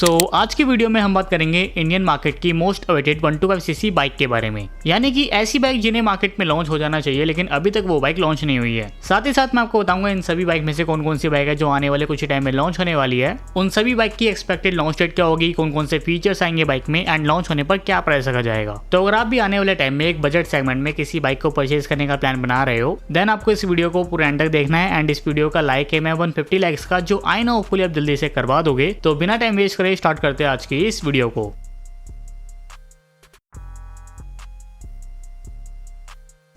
आज की वीडियो में हम बात करेंगे इंडियन मार्केट की मोस्ट अवेटेड 125cc बाइक के बारे में, यानी कि ऐसी बाइक जिन्हें मार्केट में लॉन्च हो जाना चाहिए लेकिन अभी तक वो बाइक लॉन्च नहीं हुई है। साथ ही साथ मैं आपको बताऊंगा इन सभी बाइक में से कौन कौन सी बाइक है जो आने वाले कुछ टाइम में लॉन्च होने वाली है, उन सभी बाइक की एक्सपेक्टेड लॉन्च डेट क्या होगी, कौन कौन से फीचर्स आएंगे बाइक में एंड लॉन्च होने पर क्या प्राइस रखा जाएगा। तो अगर आप भी आने वाले टाइम में एक बजट सेगमेंट में किसी बाइक को परचेज करने का प्लान बना रहे हो, देन आपको इस वीडियो को पूरा एंड तक देखना है। एंड इस वीडियो का लाइक है मैं 150 लाइक्स का, जो आई नो होपफुली आप जल्दी से करवा दोगे। तो बिना टाइम वेस्ट करे स्टार्ट करते हैं आज की इस वीडियो को।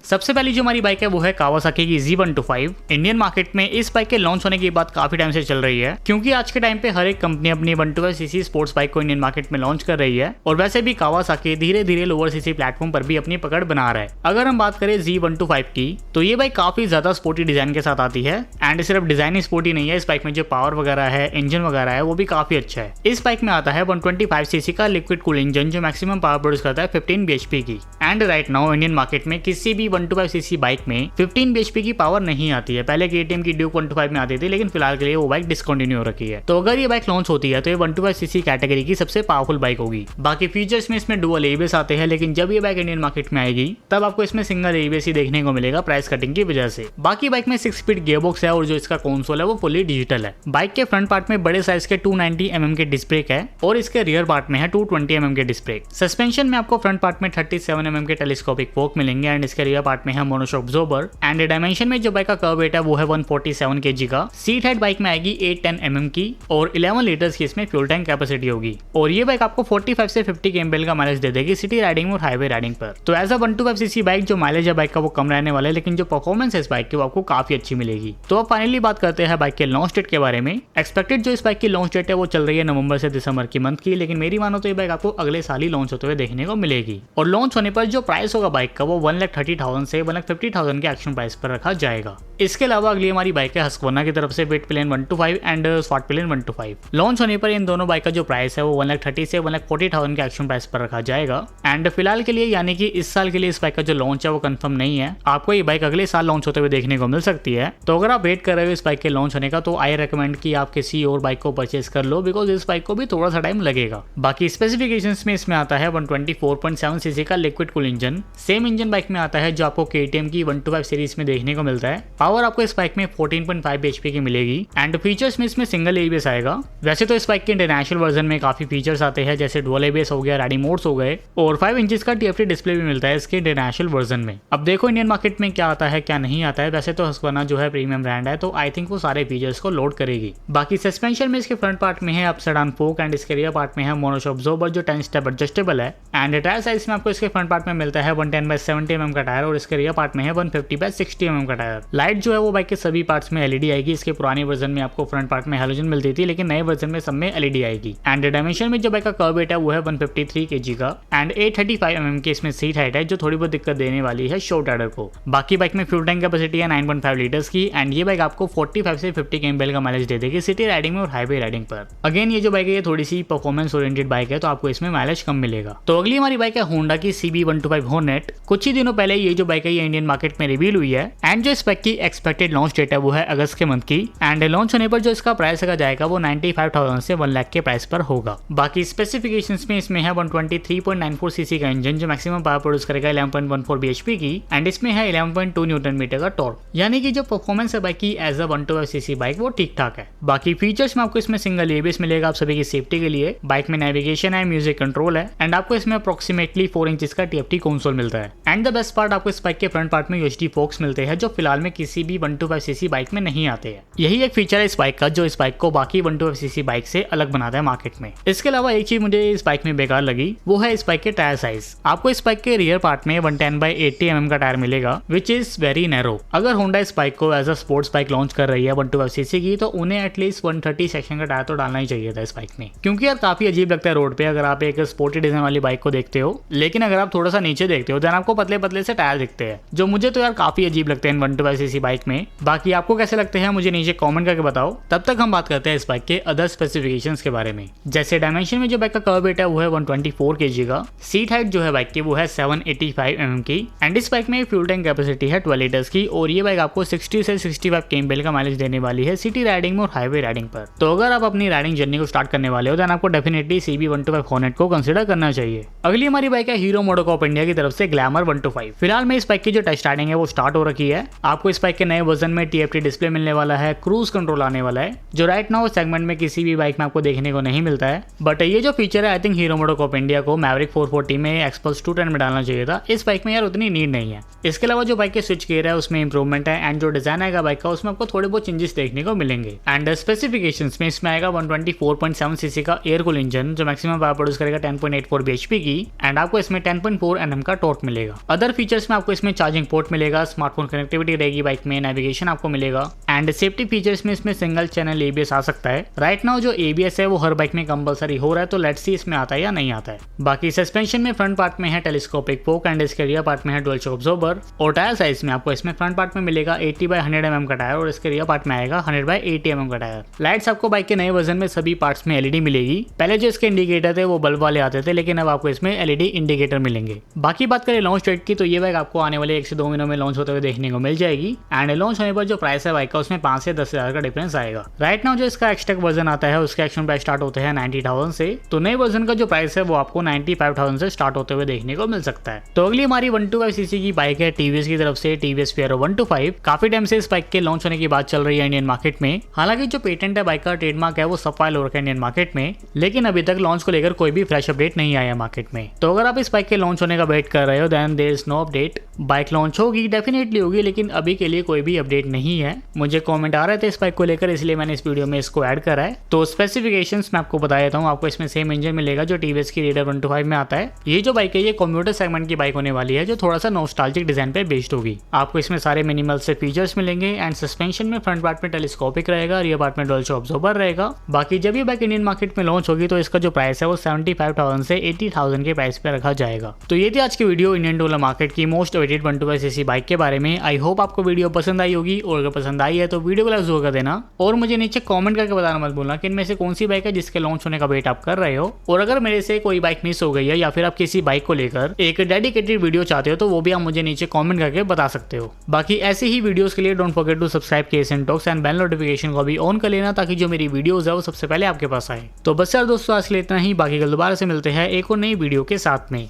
सबसे पहली जो हमारी बाइक है वो है कावासाकी की Z125। इंडियन मार्केट में इस बाइक के लॉन्च होने की बात काफी टाइम से चल रही है, क्योंकि आज के टाइम पे हर एक कंपनी अपनी 125cc स्पोर्ट्स बाइक को इंडियन मार्केट में लॉन्च कर रही है। और वैसे भी कावासाकी धीरे धीरे लोअर सीसी प्लेटफॉर्म पर भी अपनी पकड़ बना रहा है। अगर हम बात करें Z125 की, तो ये बाइक काफी ज्यादा स्पोर्टी डिजाइन के साथ आती है। एंड सिर्फ डिजाइन ही स्पोर्टी नहीं है, इस बाइक में जो पावर वगैरह है, इंजन वगैरह है, वो भी काफी अच्छा है। इस बाइक में आता है 125cc का लिक्विड कूल इंजन जो मैक्सिमम पावर प्रोड्यूस करता है 15 bhp की। And right now Indian market में किसी भी 125cc बाइक में 15 bhp की पावर नहीं आती है। पहले KTM की ड्यूक 125 में आती थी, लेकिन फिलहाल के लिए वो बाइक डिसकंटिन्यू हो रखी है। तो अगर ये बाइक लॉन्च होती है तो ये 125cc कैटेगरी की सबसे पावरफुल बाइक होगी। बाकी फीचर्स में इसमें डुअल ABS आते हैं, लेकिन जब ये बाइक इंडियन मार्केट में आएगी तब आपको इसमें सिंगल ABS ही देखने को मिलेगा प्राइस कटिंग की वजह से। बाकी बाइक में 6 स्पीड गियरबॉक्स है और जो इसका कंसोल है वो फुली डिजिटल है। बाइक के फ्रंट पार्ट में बड़े साइज के 290 mm के डिस्क ब्रेक है और इसके रियर पार्ट में है 220 mm के डिस्क ब्रेक। सस्पेंशन में आपको फ्रंट पार्ट में 37 mm के टेलीस्कोपिक फोर्क मिलेंगे एंड इसके रियर पार्ट में है मोनोशॉक अब्जॉर्बर। एंड डायमेंशन में जो बाइक का कर्व वेट है वो है 147 kg का। सीट हाइट बाइक में आएगी 810 mm की और 11 लीटर्स की इसमें फ्यूल टैंक कैपेसिटी होगी। और ये बाइक आपको 45 से 50 kmpl का माइलेज दे देगी सिटी राइडिंग और हाईवे राइडिंग पर। तो एज अ 125cc बाइक जो माइलेज है बाइक का वो कम रहने वाला है, लेकिन जो परफॉर्मेंस है इस बाइक की वो आपको काफी अच्छी मिलेगी। तो अब फाइनली बात करते हैं बाइक के लॉन्च डेट के बारे में। एक्सपेक्टेड जो इस बाइक की लॉन्च डेट है वो चल रही है नवंबर से दिसंबर की मंथ की, लेकिन मेरी मानो तो ये बाइक आपको अगले साल ही लॉन्च होते हुए देखने को मिलेगी। और लॉन्च होने पर जो प्राइस होगा बाइक का वो 1,30,000 से 1,50,000 के एक्शन प्राइस पर रखा जाएगा। इसके अलावा अगली हमारी बाइक है हस्कवर्ना की तरफ से Vitpilen 125 and Svartpilen 125। Launch होने पर इन दोनों बाइक का जो प्राइस है वो 1,30,000 से 1,40,000 के एक्शन प्राइस पर रखा जाएगा। एंड फिलहाल के लिए यानी कि इस साल के लिए इस बाइक का जो लॉन्च है वो कंफर्म नहीं है। आपको ये बाइक अगले साल लॉन्च होते हुए देखने को मिल सकती है। तो अगर आप वेट कर रहे हो इस बाइक के लॉन्च होने का, तो आई रेकमेंड कि आप किसी और बाइक को परचेज कर लो, बिकॉज इस बाइक को भी थोड़ा सा टाइम लगेगा। बाकी स्पेसिफिकेशंस में इसमें आता है 124.7cc का liquid cool engine. Same engine bike में आता है जो आपको KTM की 125 सीरीज में देखने को मिलता है। पावर आपको इस बाइक में 14.5 bhp की मिलेगी। एंड फीचर्स में इसमें सिंगल ABS आएगा। वैसे तो इस बाइक के इंटरनेशनल वर्जन में काफी फीचर्स आते हैं, जैसे डुअल ABS हो गया, राइडिंग मोड्स हो गए और 5 इंचेस का TFT डिस्प्ले भी मिलता है इसके इंटरनेशनल वर्जन में। अब देखो इंडियन मार्केट में क्या आता है क्या नहीं आता है। वैसे तो हस्कवर्ना जो है प्रीमियम ब्रांड है, तो आई थिंक वो सारे फीचर्स को लोड करेगी। बाकी सस्पेंशन में इसके फ्रंट पार्ट में है अपसाइड डाउन फोर्क एंड इसके रियर पार्ट में है मोनोशॉक अब्जॉर्बर जो 10 स्टेप एडजस्टेबल है। एंड टायर साइज में आपको इसके फ्रंट पार्ट में मिलता है 110/70 mm का टायर और इसके रियर पार्ट में है 150/60 mm का टायर। लाइट जो है वो बाइक के सभी पार्ट्स में LED आएगी। इसके पुराने वर्जन में आपको फ्रंट पार्ट में हैलोजन मिलती थी, लेकिन नए वर्जन में सब में LED आएगी। एंड डायमेंशन में जो बाइक का कर्व वेट है वो है 153 kg का। एंड 835 mm की इसमें सीट हाइट है, जो थोड़ी बहुत दिक्कत देने वाली है शॉर्ट राइडर को। बाकी बाइक में फ्यूल टैंक कैपेसिटी है 9.5 लीटर्स की। एंड ये बाइक आपको 45 से 50 kmpl का माइलेज दे देगी सिटी राइडिंग में और हाईवे राइडिंग पर। अगेन ये जो बाइक है ये थोड़ी सी परफॉर्मेंस ओरिएंटेड बाइक है, तो आपको इसमें माइलेज कम मिलेगा। तो अगली हमारी बाइक है होंडा की CB125 हॉर्नेट। कुछ ही दिनों पहले ये जो बाइक है ये इंडियन मार्केट में रिवील हुई है। एंड जो इस बाइक की एक्सपेक्टेड लॉन्च डेट है वो है अगस्त के मंथ की। एंड लॉन्च होने पर जो इसका प्राइस रखा जाएगा वो 95,000 से 1 लाख के प्राइस पर होगा। बाकी स्पेसिफिकेशंस में इसमें है 123.94cc का इंजन जो मैक्सिमम पावर प्रोड्यूस करेगा 11.14 bhp की। एंड इसमें है 11.2 न्यूटन मीटर का टॉर्क, यानी कि जो परफॉर्मेंस है बाइक की एज अ 125cc बाइक वो ठीक ठाक है। बाकी फीचर्स में आपको इसमें सिंगल ABS मिलेगा आप सभी की सेफ्टी के लिए। बाइक में नेविगेशन है, म्यूजिक कंट्रोल है। एंड आपको इसमें अप्रोक्सीमेटली 4 इंचेस का TFT कंसोल मिलता है। एंड द बेस्ट पार्ट आपको इस बाइक के फ्रंट पार्ट में UHD फोर्क्स मिलते हैं, जो फिलहाल में किसी भी 125cc बाइक में नहीं आते हैं। यही एक फीचर है इस बाइक का जो इस बाइक को बाकी 125cc बाइक से अलग बनाता है मार्केट में। इसके अलावा एक चीज मुझे इस बाइक में बेकार लगी, वो है इस बाइक के टायर साइज। आपको इस बाइक के रियर पार्ट में 110/80 mm का टायर मिलेगा, विच इज वेरी नैरो। अगर होंडा इस बाइक को as a sports bike launch कर रही है 125cc की, तो उन्हें एटलीस्ट 130 सेक्शन का टायर तो डालना ही चाहिए था इस बाइक में, क्योंकि यार काफी अजीब लगता है रोड पे अगर आप एक स्पोर्टी डिजाइन वाली बाइक को देखते हो, लेकिन अगर आप थोड़ा सा नीचे देखते हो देन आपको पतले पतले से टायर दिखते हैं, जो मुझे तो यार काफी अजीब लगते हैं 125cc बाइक में। बाकी आपको कैसे लगते हैं मुझे नीचे कमेंट करके बताओ। तब तक हम बात करते हैं इस बाइक के अदर स्पेसिफिकेशंस के बारे में। जैसे डायमेंशन में जो बाइक का कर्व वेट है वो है 124 kg का। सीट हाइट जो है बाइक की वो है 785 mm की। एंड इस बाइक में फ्यूल टैंक कैपेसिटी है 12 लीटर्स की और ये बाइक आपको 60 से 65 kmpl का माइलेज देने वाली है सिटी राइडिंग में और हाईवे राइडिंग पर। तो अगर आप अपनी राइडिंग जर्नी को स्टार्ट करने वाले हो देन आपको डेफिनेटली CB125 हॉर्नेट को कंसीडर करना चाहिए। अगली हमारी बाइक है हीरो मोटोकॉर्प इंडिया की तरफ से ग्लैमर 125। फिलहाल में इस बाइक की जो टेस्ट राइडिंग है वो स्टार्ट हो रखी है। आपको इस बाइक के नए वर्जन में TFT डिस्प्ले मिलने वाला है, क्रूज कंट्रोल आने वाला है, जो राइट नाउ सेगमेंट में किसी भी बाइक में आपको देखने को नहीं मिलता है। बट ये जो फीचर है I think hero MotoCorp India को मैवरिक 440 में एक्सपल्स 210 में डालना चाहिए था। इस बाइक में यार उतनी नीड नहीं है। इसके अलावा जो बाइक के स्विच गियर है उसमें इंप्रूवमेंट है एंड जो डिजाइन आएगा बाइक का उसमें आपको थोड़े बहुत चेंजेस देखने को मिलेंगे। एंड स्पेसिफिकेशंस में इसमें आएगा 124.7cc का एयर कूल इंजन जो मैक्सिमम पावर प्रोड्यूस करेगा 10.84 bhp की। एंड आपको इसमें 10.4 Nm का टॉर्क मिलेगा। अदर फीचर्स में आपको इसमें चार्जिंग पोर्ट मिलेगा, स्मार्टफोन कनेक्टिविटी रहेगी बाइक में, नेविगेशन आपको मिलेगा। एंड सेफ्टी फीचर्स में इसमें सिंगल चैनल ABS आ सकता है। राइट नाउ जो ABS है वो हर बाइक में कंपलसरी हो रहा है, तो लेट्स सी इसमें आता है या नहीं आता है। बाकी सस्पेंशन में फ्रंट पार्ट में है टेलीस्कोपिक फोक एंड इसके रियर पार्ट में है डुअल शॉक अब्जॉर्बर। और टायर साइज में आपको इसमें फ्रंट पार्ट में मिलेगा 80/100 mm का टायर और इसके रियर पार्ट में आएगा 100/80 mm का टायर। लाइट्स आपको बाइक के नए वर्जन में सभी पार्ट्स में LED मिलेगी। पहले जो इसके इंडिकेटर थे वो बल्ब वाले आते थे, लेकिन अब आपको इसमें LED इंडिकेटर मिलेंगे। बाकी बात करें लॉन्च डेट की तो ये बाइक आपको आने वाले 1 से 2 महीनों में लॉन्च होते हुए देखने को मिल जाएगी। एंड लॉन्च होने पर जो प्राइस है बाइक का उसमें 5 से 10 हजार का डिफरेंस आएगा। राइट नाउ जो इसका एक्सटेक वर्जन आता है उसके एक्शन प्राइस स्टार्ट होते हैं 90,000 से, तो नए वर्जन का जो प्राइस है वो आपको 95,000 से स्टार्ट होते हुए देखने को मिल सकता है। तो अगली हमारी 125cc की बाइक है TVS की तरफ से TVS Fiero 125। काफी टाइम से इस बाइक के लॉन्च होने की बात चल रही है इंडियन मार्केट में। हालांकि जो पेटेंट है बाइक का ट्रेडमार्क है वो सब फाइल हो रखा है इंडियन मार्केट में, लेकिन अभी तक लॉन्च को लेकर कोई भी फ्रेश अपडेट नहीं आया मार्केट में। तो अगर आप इस बाइक के लॉन्च होने का वेट कर रहे हो then there is no update. Bike launch होगी, डेफिनेटली होगी, लेकिन अभी के लिए कोई भी अपडेट नहीं है। मुझे कमेंट आ रहे थे इस बाइक को लेकर, इसलिए मैंने इस वीडियो में इसको ऐड करा है। तो स्पेसिफिकेशंस मैं आपको बता देता हूँ। आपको इसमें सेम इंजन मिलेगा जो TVS की रेडर 125 में आता है। ये जो बाइक है ये कम्यूटर सेगमेंट की बाइक होने वाली है जो थोड़ा सा नॉस्टैल्जिक डिजाइन पे बेस्ड होगी। आपको इसमें सारे मिनिमल से फीचर्स मिलेंगे एंड सस्पेंशन में फ्रंट पार्ट में टेलीस्कोपिक रहेगा, रियर पार्ट में डुअल शॉक अब्जॉर्बर रहेगा। बाकी जब ये बाइक इंडियन मार्केट में लॉन्च होगी तो इसका जो प्राइस है वो 75,000 से 80,000 के प्राइस पे रखा जाएगा। तो ये थी आज की video Indian two wheeler market की मोस्ट अवेटेड 125cc बाइक के बारे में। आई होप आपको वीडियो पसंद आई होगी और अगर पसंद आई है तो वीडियो को लाइक जरूर कर देना और मुझे नीचे कमेंट करके बताना मत भूलना कि इनमें से कौन सी बाइक है जिसके लॉन्च होने का वेट आप कर रहे हो। और अगर मेरे से कोई बाइक मिस हो गई है या फिर आप किसी बाइक को लेकर एक डेडिकेटेड वीडियो चाहते हो तो वो भी आप मुझे नीचे कमेंट करके बता सकते हो। बाकी ऐसे ही वीडियोस के लिए don't forget to subscribe KSN Talks and bell notification को भी ऑन कर लेना ताकि जो मेरी वीडियोस है वो सबसे पहले आपके पास आए। तो बस यार दोस्तों आज के लिए इतना ही, बाकी कल दोबारा से मिलते हैं एक और नई वीडियो के साथ में।